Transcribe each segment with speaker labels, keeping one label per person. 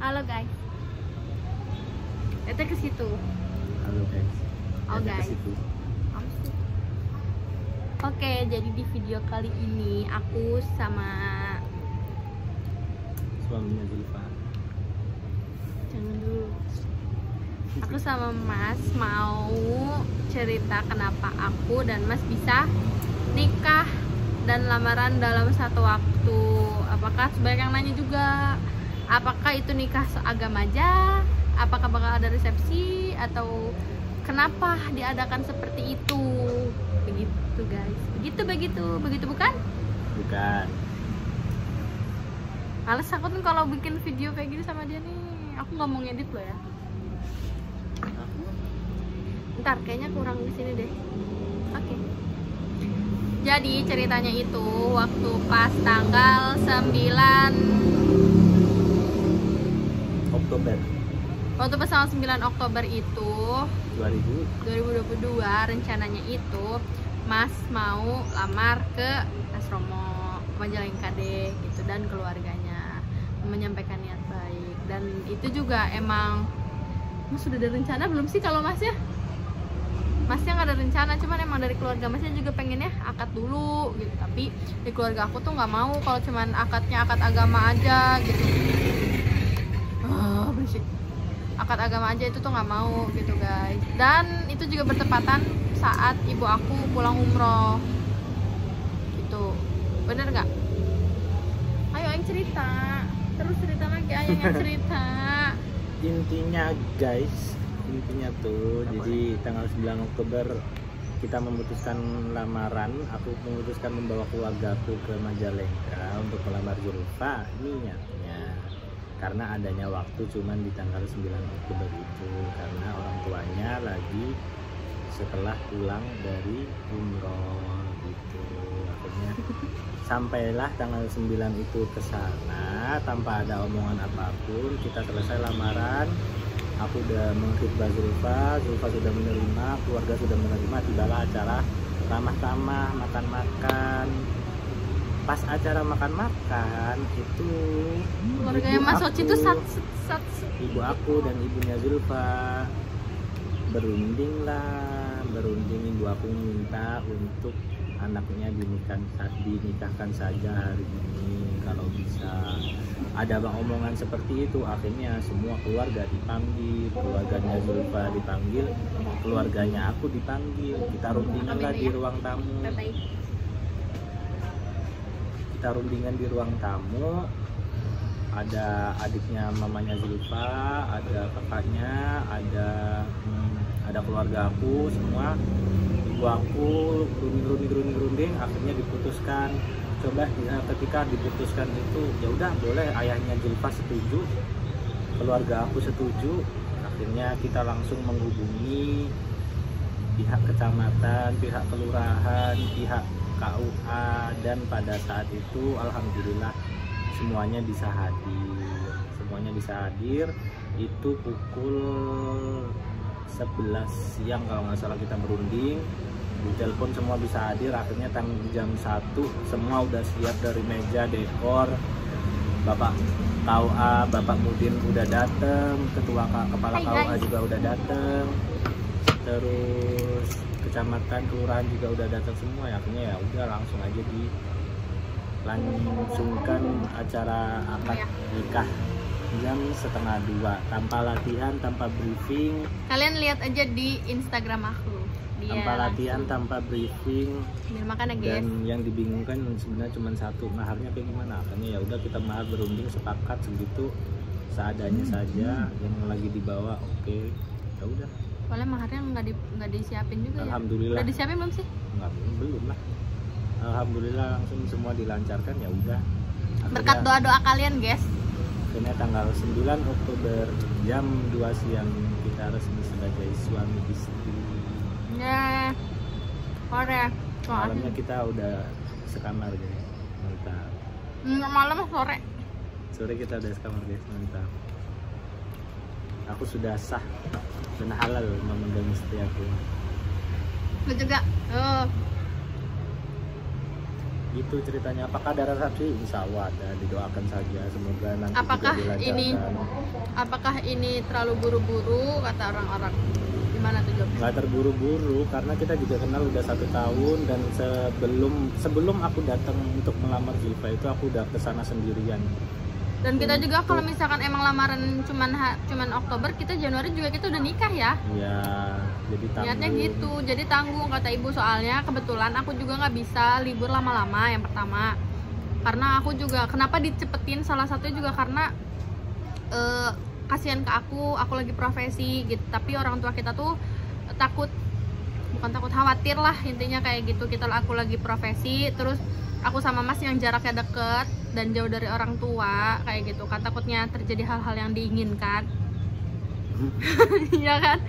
Speaker 1: Halo guys. Kita ke situ.
Speaker 2: Halo guys.
Speaker 1: Oh
Speaker 2: Kita
Speaker 1: guys.
Speaker 2: ke situ.
Speaker 1: Oke, jadi di video kali ini aku sama
Speaker 2: Suaminya Zulfa.
Speaker 1: jangan dulu. Aku sama Mas mau cerita kenapa aku dan Mas bisa nikah dan lamaran dalam satu waktu. Apakah sebanyak yang nanya juga, apakah itu nikah seagama aja? Apakah bakal ada resepsi atau kenapa diadakan seperti itu? Begitu guys. Begitu bukan?
Speaker 2: Bukan.
Speaker 1: Males aku tuh kalau bikin video kayak gini sama dia nih. Aku nggak mau ngedit loh ya. Ntar kayaknya kurang di sini deh. Oke. Jadi ceritanya itu waktu pas tanggal 9
Speaker 2: Oktober
Speaker 1: waktu pas tanggal 9 Oktober itu 2022 rencananya itu Mas mau lamar ke Mas Romo Majalengka deh gitu dan keluarganya menyampaikan niat baik dan itu juga emang Mas sudah ada rencana belum sih kalau Mas ya? Masnya nggak ada rencana, cuman emang dari keluarga Masnya juga pengennya akad dulu gitu, tapi di keluarga aku tuh nggak mau kalau cuman akadnya akad agama aja gitu. Berisik. Akad agama aja itu tuh nggak mau gitu guys, dan itu juga bertepatan saat ibu aku pulang umroh gitu, bener nggak? Ayo Aing cerita, terus cerita lagi Aing yang cerita.
Speaker 2: Intinya guys, intinya tuh jadi tanggal 9 Oktober kita memutuskan lamaran. Aku memutuskan membawa keluargaku ke Majalengka untuk melamar Zulfa niatnya, karena adanya waktu cuman di tanggal 9 Oktober itu karena orang tuanya lagi setelah pulang dari umroh gitu. Akhirnya sampailah tanggal 9 itu ke sana tanpa ada omongan apapun. Kita selesai lamaran, aku udah mengkhidbah Zulfa sudah menerima, keluarga sudah menerima. Tibalah acara ramah-tamah, makan-makan. Pas acara makan-makan itu
Speaker 1: Keluarganya Mas Oci itu
Speaker 2: ibu aku dan ibunya Zulfa berunding ibu aku minta untuk anaknya dinikahkan saja hari ini kalau bisa. Ada omongan seperti itu, akhirnya semua keluarga dipanggil, keluarganya Zulfa dipanggil, keluarganya aku dipanggil. Kita rundingan lah di ruang tamu. Kita rundingan di ruang tamu. Ada adiknya mamanya Zulfa, ada kakaknya, ada keluarga aku semua. Ibu aku runding, akhirnya diputuskan. Coba ketika diputuskan itu ya udah boleh, ayahnya Zulfa setuju, keluarga aku setuju. Akhirnya kita langsung menghubungi pihak kecamatan, pihak kelurahan, pihak KUA, dan pada saat itu alhamdulillah semuanya bisa hadir. Itu pukul 11 siang kalau nggak salah kita berunding. Di telepon semua bisa hadir, akhirnya jam 1 semua udah siap dari meja, dekor. Bapak KUA, Bapak Mudin udah dateng, ketua kepala KUA juga udah dateng, terus kecamatan, kelurahan juga udah datang semua. Ya, akhirnya ya udah langsung aja dilangsungkan acara akad nikah jam 1:30 tanpa latihan, tanpa briefing.
Speaker 1: Kalian lihat aja di Instagram aku.
Speaker 2: Tanpa latihan, tanpa briefing.
Speaker 1: Makan ya,
Speaker 2: dan yang dibingungkan sebenarnya cuma satu, maharnya kayak gimana. Akhirnya ya udah kita mahar berunding sepakat segitu seadanya saja, yang lagi dibawa oke. Ya udah.
Speaker 1: Soalnya maharnya nggak disiapin juga.
Speaker 2: Alhamdulillah.
Speaker 1: Ya? Udah disiapin belum sih?
Speaker 2: Belum lah. Alhamdulillah langsung semua dilancarkan. Ya udah.
Speaker 1: Berkat doa-doa kalian guys.
Speaker 2: Akhirnya tanggal 9 Oktober jam 2 siang kita resmi sebagai suami istri.
Speaker 1: Ya, sore.
Speaker 2: Malamnya kita udah sekamar guys, mantap.
Speaker 1: Malam sore.
Speaker 2: Sore kita udah sekamar guys, mantap. Aku sudah sah dan halal memegang istri aku.
Speaker 1: Lu juga.
Speaker 2: gitu ceritanya. Apakah ada resepsi? Insya Allah ada, didoakan saja semoga nanti
Speaker 1: Apakah
Speaker 2: juga dilancarkan.
Speaker 1: apakah ini terlalu buru-buru kata orang-orang? Gimana tuh jawabnya?
Speaker 2: Nggak terburu-buru karena kita juga kenal udah 1 tahun, dan sebelum aku datang untuk melamar Zulfa itu aku udah kesana sendirian.
Speaker 1: Dan kita juga kalau misalkan emang lamaran cuman Oktober, kita Januari juga kita udah nikah ya.
Speaker 2: Iya, jadi tanggung.
Speaker 1: Niatnya gitu, jadi tanggung kata ibu. Soalnya kebetulan aku juga nggak bisa libur lama-lama yang pertama. Karena aku juga kenapa dicepetin, salah satunya juga karena kasihan ke aku lagi profesi gitu. Tapi orang tua kita tuh bukan takut, khawatir lah intinya kayak gitu. Aku lagi profesi, terus aku sama Mas yang jaraknya deket dan jauh dari orang tua kayak gitu kan, takutnya terjadi hal-hal yang diinginkan. Iya kan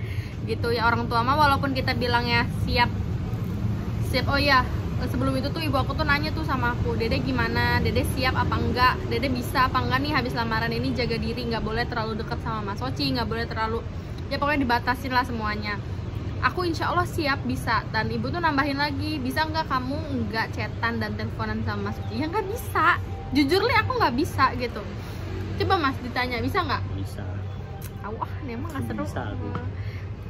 Speaker 1: gitu ya, orang tua mah walaupun kita bilangnya siap. Oh ya, sebelum itu tuh ibu aku tuh nanya tuh sama aku, Dede gimana, Dede siap apa enggak, Dede bisa apa enggak nih habis lamaran ini, jaga diri, nggak boleh terlalu dekat sama Mas Oci, nggak boleh terlalu, ya pokoknya dibatasin lah semuanya. Aku insya Allah siap, bisa. Dan ibu tuh nambahin lagi, bisa nggak kamu nggak chatan dan teleponan sama Mas Oci? Ya nggak bisa, jujur li aku nggak bisa gitu. Coba Mas ditanya, bisa nggak?
Speaker 2: Bisa.
Speaker 1: Wah, ini emang nggak seru.
Speaker 2: Bisa aku.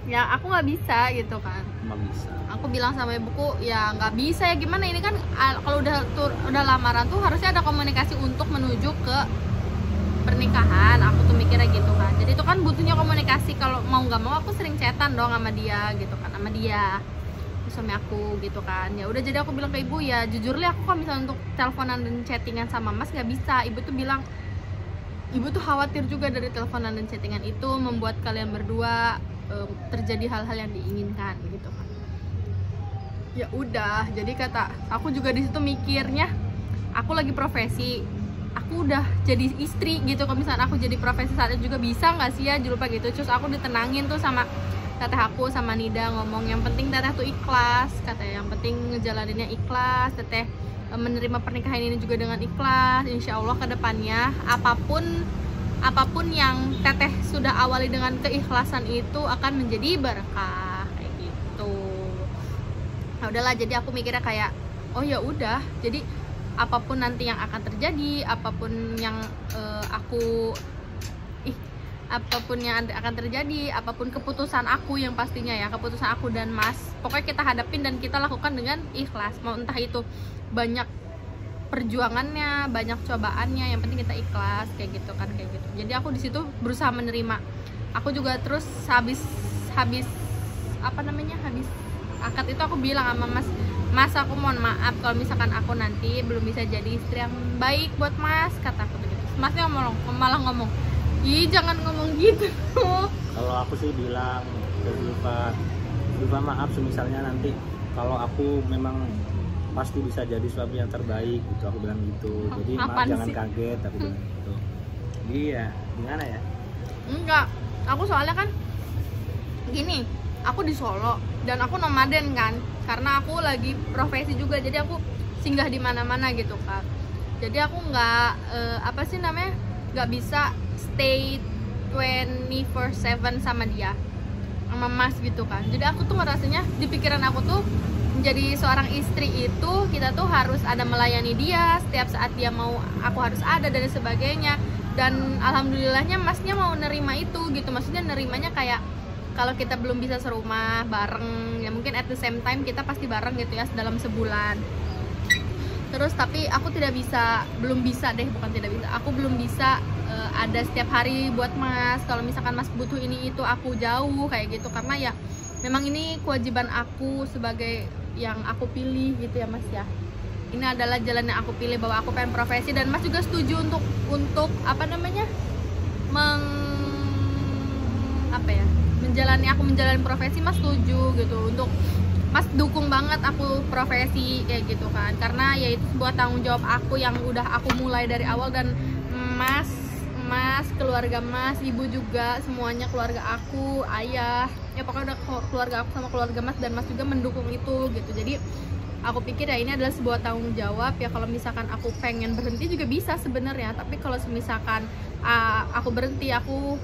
Speaker 1: Ya aku nggak bisa gitu kan.
Speaker 2: Emang bisa.
Speaker 1: Aku bilang sama ibuku, ya nggak bisa ya gimana, ini kan kalau udah lamaran tuh harusnya ada komunikasi untuk menuju ke pernikahan. Aku tuh mikirnya gitu kan. Jadi itu kan butuhnya komunikasi. Kalau mau nggak mau aku sering chatan dong sama dia gitu kan, sama dia, suami aku gitu kan. Ya udah, jadi aku bilang ke ibu, ya jujur li aku kalau misalnya untuk teleponan dan chattingan sama Mas nggak bisa. Ibu tuh bilang, ibu tuh khawatir juga dari teleponan dan chattingan itu membuat kalian berdua terjadi hal-hal yang diinginkan gitu kan. Ya udah, jadi kata aku juga di situ mikirnya, aku lagi profesi, aku udah jadi istri gitu. Kalau misalnya aku jadi profesi saat itu juga bisa nggak sih ya lupa gitu. Terus aku ditenangin tuh sama teteh aku, sama Nida, ngomong yang penting teteh tuh ikhlas, katanya yang penting ngejalaninnya ikhlas, teteh menerima pernikahan ini juga dengan ikhlas. Insya Allah kedepannya apapun yang teteh sudah awali dengan keikhlasan itu akan menjadi berkah kayak gitu. Nah udahlah, jadi aku mikirnya kayak, oh ya udah, jadi apapun nanti yang akan terjadi, apapun yang akan terjadi, apapun keputusan aku, yang pastinya ya keputusan aku dan Mas, pokoknya kita hadapin dan kita lakukan dengan ikhlas. Mau entah itu banyak perjuangannya, banyak cobaannya, yang penting kita ikhlas kayak gitu kan, kayak gitu. Jadi aku di situ berusaha menerima. Aku juga terus habis akad itu aku bilang sama Mas, aku mohon maaf kalau misalkan aku nanti belum bisa jadi istri yang baik buat Mas, kata aku begitu. Masnya malah ngomong, ih jangan ngomong gitu.
Speaker 2: Kalau aku sih bilang ke Zulfa maaf misalnya nanti kalau aku memang pasti bisa jadi suami yang terbaik gitu, aku bilang gitu. Jadi maaf, jangan kaget, aku bilang gitu. Iya, gimana ya?
Speaker 1: Enggak, aku soalnya kan gini, aku di Solo dan aku nomaden kan, karena aku lagi profesi juga, jadi aku singgah di mana-mana gitu kan. Jadi aku nggak nggak bisa stay 24/7 sama dia, sama Mas gitu kan. Jadi aku tuh ngerasanya di pikiran aku tuh menjadi seorang istri itu kita tuh harus ada melayani dia setiap saat dia mau, aku harus ada dan sebagainya. Dan alhamdulillahnya Masnya mau nerima itu gitu, maksudnya nerimanya kayak kalau kita belum bisa serumah bareng ya mungkin at the same time kita pasti bareng gitu ya dalam sebulan. Terus tapi aku belum bisa ada setiap hari buat Mas. Kalau misalkan Mas butuh ini itu aku jauh kayak gitu, karena ya memang ini kewajiban aku sebagai yang aku pilih gitu ya Mas ya. Ini adalah jalan yang aku pilih, bahwa aku pengen profesi, dan Mas juga setuju untuk menjalani profesi. Mas setuju gitu, untuk Mas dukung banget aku profesi kayak gitu kan, karena ya itu sebuah tanggung jawab aku yang udah aku mulai dari awal. Dan Mas, keluarga Mas, ibu juga, semuanya keluarga aku, ayah, ya pokoknya udah keluarga aku sama keluarga Mas, dan Mas juga mendukung itu gitu. Jadi aku pikir ya ini adalah sebuah tanggung jawab ya. Kalau misalkan aku pengen berhenti juga bisa sebenarnya, tapi kalau misalkan aku berhenti, aku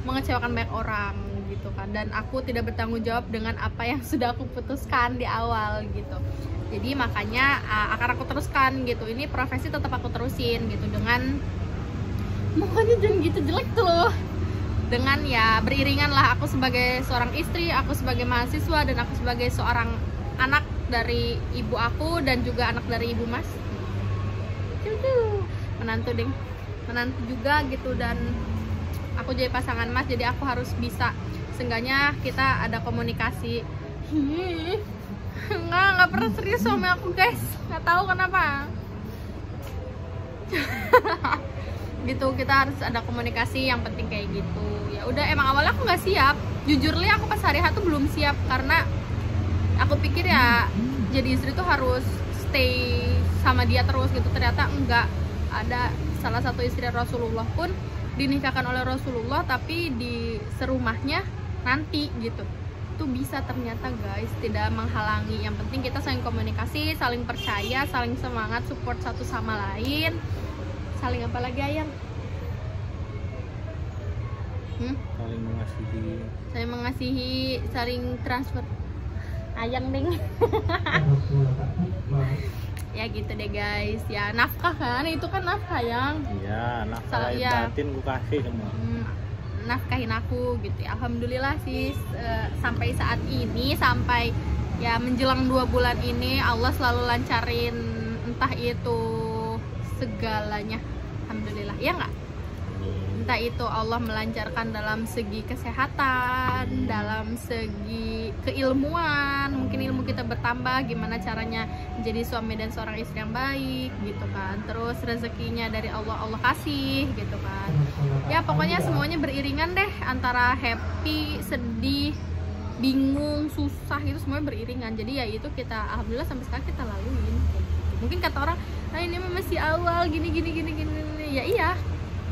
Speaker 1: mengecewakan banyak orang gitu kan, dan aku tidak bertanggung jawab dengan apa yang sudah aku putuskan di awal gitu. Jadi makanya akan aku teruskan gitu, ini profesi tetap aku terusin gitu, dengan makanya jangan gitu jelek tuh loh, dengan ya beriringan lah, aku sebagai seorang istri, aku sebagai mahasiswa, dan aku sebagai seorang anak dari ibu aku dan juga anak dari ibu Mas, menantu ding, menantu juga gitu, dan aku jadi pasangan Mas, jadi aku harus bisa, seenggaknya kita ada komunikasi. Nggak pernah serius sama aku guys, nggak tahu kenapa. Gitu, kita harus ada komunikasi, yang penting kayak gitu. Ya udah, emang awalnya aku nggak siap, jujur li aku pas hari tuh belum siap, karena aku pikir ya jadi istri tuh harus stay sama dia terus gitu. Ternyata enggak, ada salah satu istri Rasulullah pun dinikahkan oleh Rasulullah tapi di serumahnya nanti gitu. Itu bisa ternyata guys, tidak menghalangi. Yang penting kita saling komunikasi, saling percaya, saling semangat, support satu sama lain. Saling apa lagi Ayang?
Speaker 2: Saling mengasihi.
Speaker 1: Saling mengasihi, saling transfer. Ayang ding. Ya gitu deh guys. Ya nafkah kan, itu kan nafkah yang.
Speaker 2: Iya, nafkah lahir batin gue kasih semua. Nafkahin
Speaker 1: aku gitu ya. Alhamdulillah sih sampai saat ini, sampai ya menjelang 2 bulan ini Allah selalu lancarin entah itu segalanya, alhamdulillah ya nggak, entah itu Allah melancarkan dalam segi kesehatan, dalam segi keilmuan, mungkin ilmu kita bertambah, gimana caranya menjadi suami dan seorang istri yang baik gitu kan, terus rezekinya dari Allah, Allah kasih gitu kan. Ya pokoknya semuanya beriringan deh, antara happy, sedih, bingung, susah, itu semuanya beriringan. Jadi ya itu kita alhamdulillah sampai sekarang kita laluin. Mungkin kata orang, nah ini masih awal gini. Ya iya,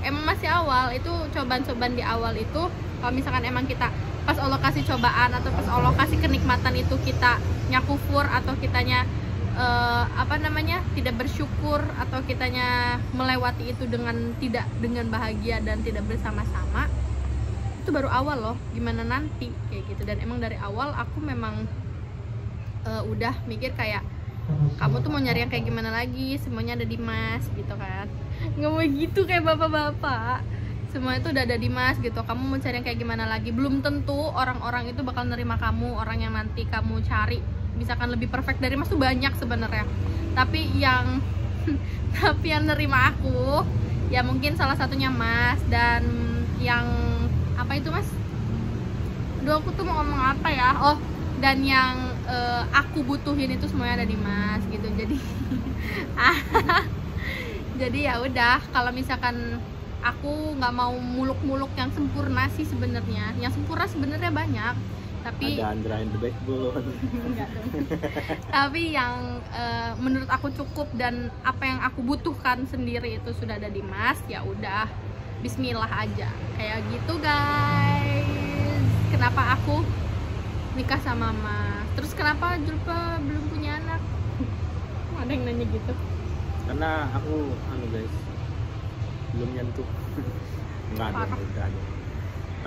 Speaker 1: emang masih awal. Itu cobaan-cobaan di awal itu, kalau misalkan emang kita pas Allah kasih cobaan atau pas Allah kasih kenikmatan itu kita nyakufur atau kitanya tidak bersyukur, atau kitanya melewati itu tidak dengan bahagia dan tidak bersama-sama, itu baru awal loh, gimana nanti kayak gitu. Dan emang dari awal aku memang udah mikir kayak, kamu tuh mau nyari yang kayak gimana lagi, semuanya ada di Mas gitu kan. Nggak mau gitu kayak bapak-bapak, semua itu udah ada di Mas gitu. Kamu mau cari yang kayak gimana lagi, belum tentu orang-orang itu bakal nerima kamu. Orang yang nanti kamu cari misalkan lebih perfect dari Mas tuh banyak sebenarnya, tapi yang nerima aku ya mungkin salah satunya Mas. Dan yang apa itu Mas, aduh aku tuh mau ngomong apa ya, oh, dan yang aku butuhin itu semuanya ada di Mas gitu. Jadi jadi ya udah, kalau misalkan aku nggak mau muluk-muluk yang sempurna sih sebenarnya, yang sempurna sebenarnya banyak, tapi
Speaker 2: ada Andra in the backbone.
Speaker 1: Tapi yang menurut aku cukup dan apa yang aku butuhkan sendiri itu sudah ada di Mas. Ya udah, bismillah aja kayak gitu guys. Kenapa aku nikah sama Mas, terus kenapa Julpa belum punya anak? Ada yang nanya gitu.
Speaker 2: Karena aku guys, belum nyentuh. Enggak ada.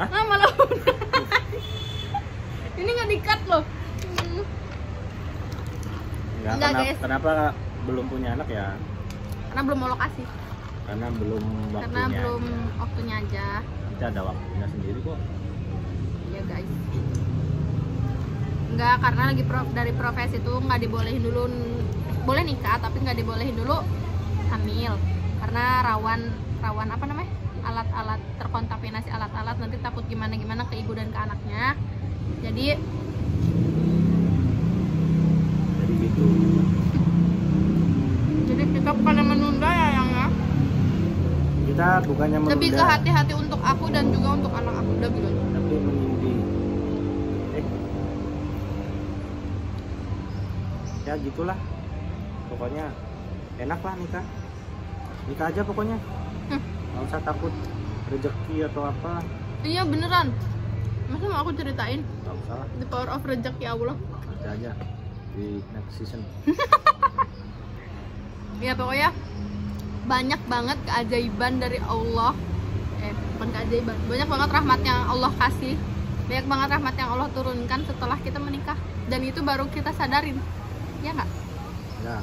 Speaker 2: Hah?
Speaker 1: Ah, malah udah. Ini nggak di-cut loh.
Speaker 2: Enggak guys. Kenapa belum punya anak ya?
Speaker 1: Karena belum mau lokasi.
Speaker 2: Karena belum waktunya.
Speaker 1: Karena belum waktunya aja.
Speaker 2: Kita ada waktunya sendiri kok.
Speaker 1: Iya guys. Enggak, karena lagi dari profesi itu nggak dibolehin dulu, boleh nikah tapi nggak dibolehin dulu hamil, karena rawan apa namanya, alat-alat terkontaminasi, alat-alat nanti takut gimana ke ibu dan ke anaknya. Jadi
Speaker 2: gitu.
Speaker 1: Jadi kita bukannya menunda ya yang ya.
Speaker 2: Kita bukannya menunda.
Speaker 1: Lebih ke hati-hati untuk aku dan juga untuk anak aku, udah gitu.
Speaker 2: Tapi menindi. Ya gitulah. Pokoknya enak lah nikah aja pokoknya. Nggak usah takut rezeki atau apa.
Speaker 1: Iya beneran, masa mau aku ceritain?
Speaker 2: Nggak usah,
Speaker 1: The power of rezeki Allah.
Speaker 2: nanti aja di next season.
Speaker 1: Ya pokoknya banyak banget keajaiban dari Allah, bukan keajaiban, banyak banget rahmat yang Allah kasih banyak banget rahmat yang Allah turunkan setelah kita menikah, dan itu baru kita sadarin, ya nggak?
Speaker 2: Ya.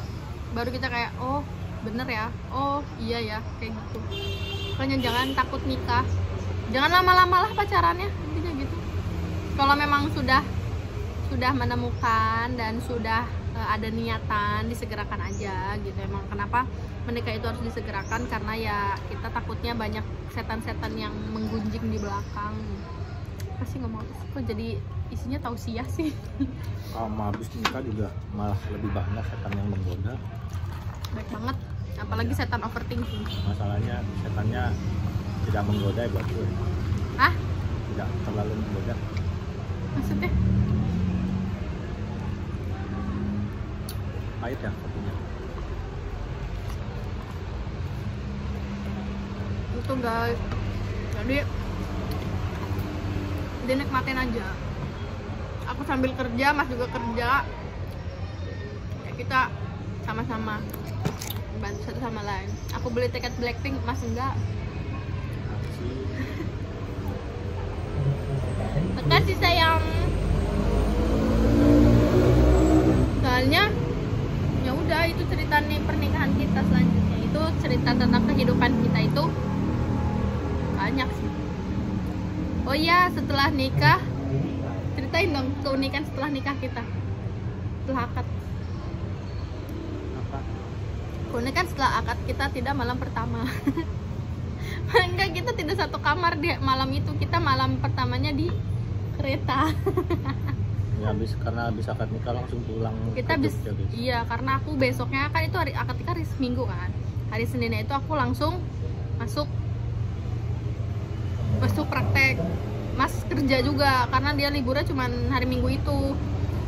Speaker 1: Baru kita kayak, oh bener ya, oh iya ya, kayak gitu. Makanya jangan takut nikah, jangan lama-lama lah pacarannya, intinya gitu. Kalau memang sudah menemukan dan sudah ada niatan, disegerakan aja gitu. Emang kenapa menikah itu harus disegerakan, karena ya kita takutnya banyak setan-setan yang menggunjing di belakang. Pasti ngomong kok jadi isinya tausiah sih.
Speaker 2: Kalau habis nikah juga malah lebih banyak setan yang menggoda.
Speaker 1: Baik banget, apalagi setan overthinking.
Speaker 2: Masalahnya setannya tidak menggoda ya buat gue.
Speaker 1: Hah?
Speaker 2: Tidak terlalu menggoda.
Speaker 1: Maksudnya?
Speaker 2: Pahit ya kopinya.
Speaker 1: Itu guys, jadi dinikmatin aja. Aku sambil kerja, Mas juga kerja, ya kita sama-sama bantu satu sama lain. Aku beli tiket Blackpink, Mas enggak. Makasih sayang. Soalnya ya udah, itu cerita nih pernikahan kita selanjutnya. Itu cerita tentang kehidupan kita itu banyak sih. Oh iya, setelah nikah, ceritain dong keunikan setelah nikah kita, setelah akad.
Speaker 2: Apa?
Speaker 1: Keunikan setelah akad kita tidak malam pertama. Enggak, kita tidak satu kamar di malam itu. Kita malam pertamanya di kereta.
Speaker 2: Ya karena habis akad nikah langsung pulang.
Speaker 1: Kita
Speaker 2: ke
Speaker 1: habis,
Speaker 2: Jogja, guys.
Speaker 1: iya, karena aku besoknya kan itu hari akad nikah hari Minggu kan. Hari Seninnya itu aku langsung masuk praktek. Mas kerja juga karena dia liburnya cuma hari Minggu itu,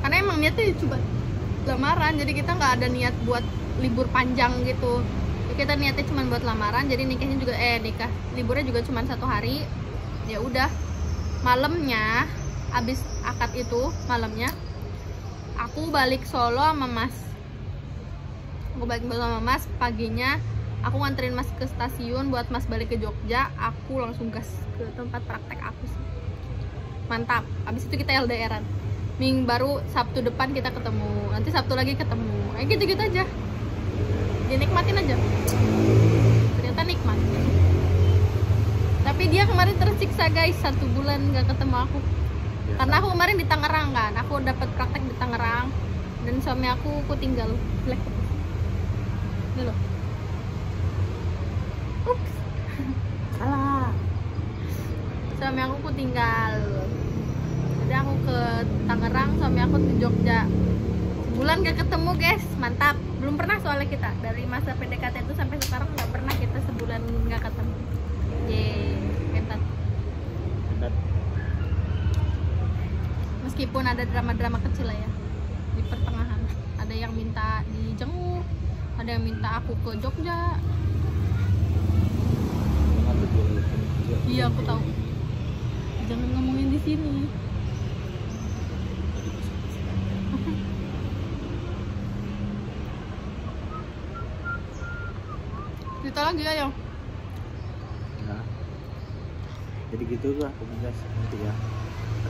Speaker 1: karena emang niatnya coba lamaran, jadi kita nggak ada niat buat libur panjang gitu. Kita niatnya cuma buat lamaran, jadi nikahnya juga liburnya juga cuma 1 hari. Ya udah, malamnya abis akad itu, malamnya aku balik Solo sama Mas. Paginya aku nganterin Mas ke stasiun buat Mas balik ke Jogja. Aku langsung gas ke tempat praktek aku sih. Mantap. Abis itu kita LDRan. Minggu baru Sabtu depan kita ketemu. Nanti Sabtu lagi ketemu. Gitu-gitu aja. Dinikmatin aja. Ternyata nikmat. Tapi dia kemarin tersiksa guys, 1 bulan gak ketemu aku.
Speaker 2: Biasa.
Speaker 1: Karena aku kemarin di Tangerang kan. Aku dapat praktek di Tangerang. Dan suami aku tinggal Black. Ini loh. Ups. Salah. Suami aku tinggal. Jadi aku ke Tangerang, suami aku ke Jogja. Sebulan gak ketemu guys, mantap. Belum pernah soalnya kita dari masa PDKT itu sampai sekarang nggak pernah kita sebulan nggak ketemu. Ketat. Meskipun ada drama-drama kecil lah ya di pertengahan. Ada yang minta dijenguk, ada yang minta aku ke Jogja. Iya, aku tahu. Jangan ngomongin di sini. Cerita lagi ayo.
Speaker 2: Nah, jadi gitu lah guys, nanti ya.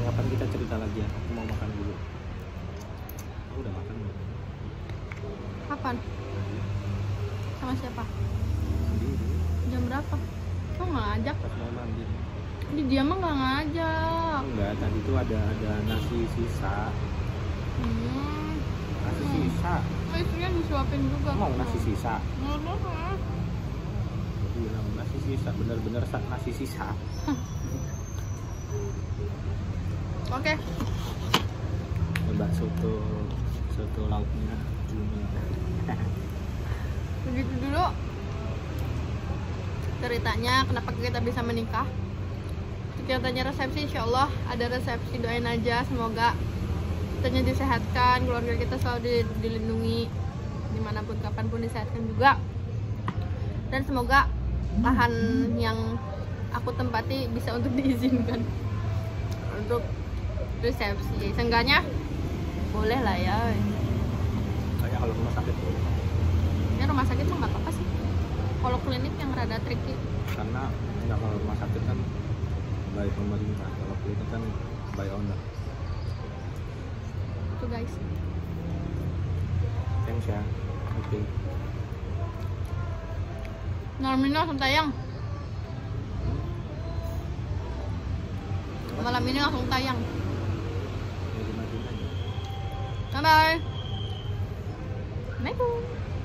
Speaker 2: Kapan kita cerita lagi ya? Aku mau makan dulu. Aku udah makan belum?
Speaker 1: Kapan? Sama siapa?
Speaker 2: Sendiri.
Speaker 1: Jam berapa? Kok nggak ngajak?
Speaker 2: Pas mau mandi.
Speaker 1: Ini dia mah nggak ngajak.
Speaker 2: Enggak, tadi tuh ada nasi sisa. Nasi sisa.
Speaker 1: Isinya disuapin juga.
Speaker 2: Mau nasi sisa?
Speaker 1: Nggak apa-apa.
Speaker 2: Aku bilang nasi sisa, bener-bener nasi sisa.
Speaker 1: Oke.
Speaker 2: Coba soto lauknya cumi.
Speaker 1: Begitu dulu ceritanya kenapa kita bisa menikah. Kegiatannya resepsi, insya Allah ada resepsi, doain aja semoga kitanya disehatkan, keluarga kita selalu dilindungi dimanapun kapanpun, disehatkan juga, dan semoga lahan yang aku tempati bisa untuk diizinkan untuk resepsi. Seenggaknya boleh lah ya.
Speaker 2: Kayak kalau rumah sakit boleh.
Speaker 1: Ya rumah sakit mah nggak apa-apa sih. Kalau klinik yang rada tricky.
Speaker 2: Karena nggak, kalau rumah sakit kan dari pemerintah, kalau klinik kan by owner.
Speaker 1: Tuh guys.
Speaker 2: Thanks ya. Oke.
Speaker 1: Malam ini langsung tayang. Malam ini langsung tayang.
Speaker 2: Jadi matiin aja.
Speaker 1: Bye bye. Assalamualaikum.